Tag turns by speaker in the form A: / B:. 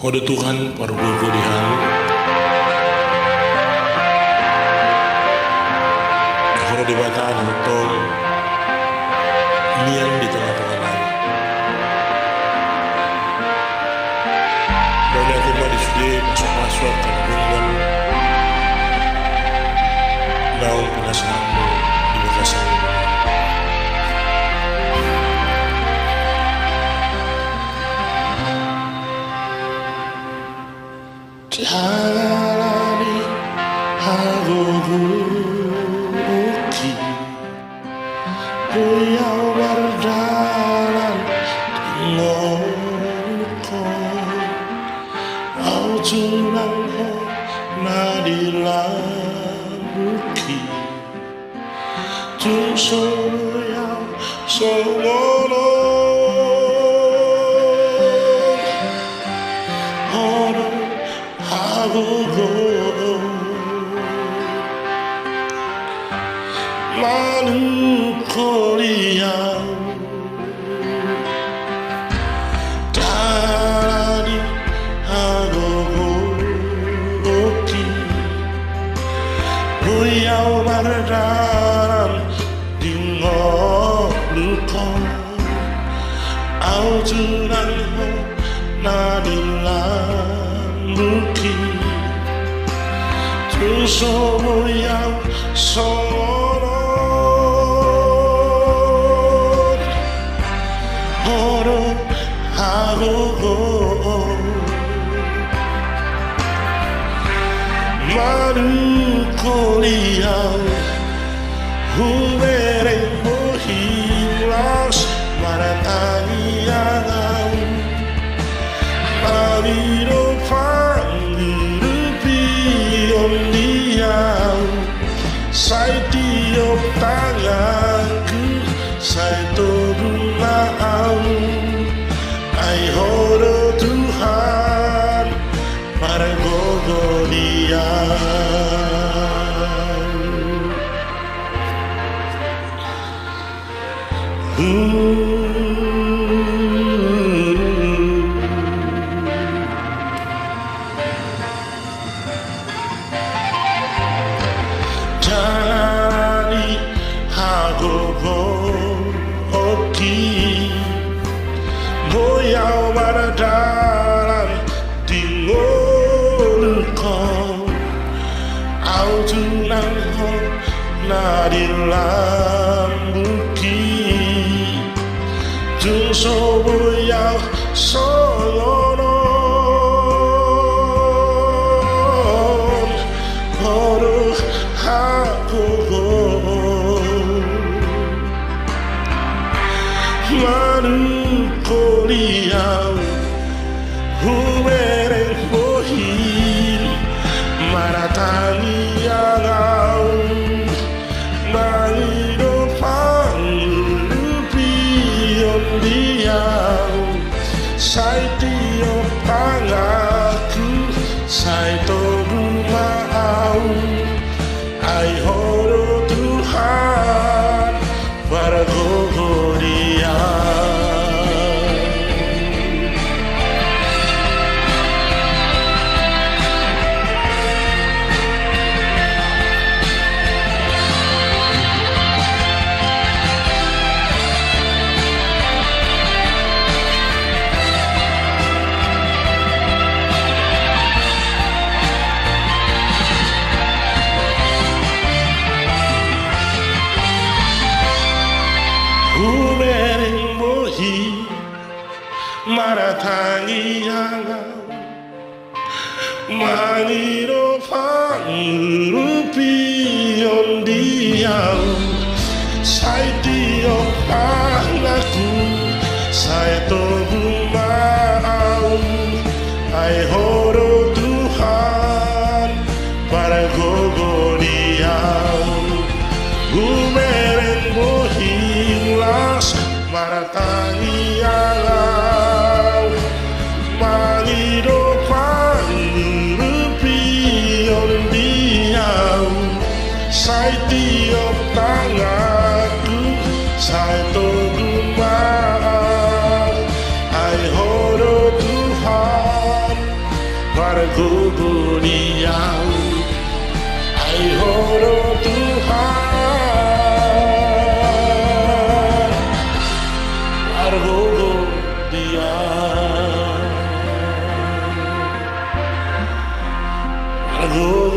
A: Hodo Tuhan pargogo di halu. Hodo di bataan hutong liang di tengah-tengah langit. Banyak tiba di sudi masuk-masuk kandungan daun pinasanmu di bekasan ini. Jalani haguguki beliau berjalan ngoko au junang ho nadilabuki jung soyao songono Malu-koliau dari agogoki beliau berjalan di ngoluko au junang ho nadilambuki Somoyang sorot Hodo hagogo Malu-koliau hubereng mohilas maratanianau Mabiro Sai tiup tanganku, sai tolongau. Ai Hodo Tuhan, pargogo dia. Jalani hagogoki boyau berjalan di ngoluko au junang ho nadilambuki jung so boyau songono Malu-koliau hubereng bohin maratanianau Mangido pangulupion diau Sai tiup tanganku sai tolongau Ai Hodo Tuhan pargogo dia Hubereng mohi maratanianau Mangido pangulupion diau Sai tiup tanganku sai tolongau Ai Hodo Tuhan pargogo diau Hubereng bohilas maratanianau Mangido pangulupion diau Sai tiup tanganku sai tolongau ku buniau. Ai Hodo Tuhan, argogo dia, argogo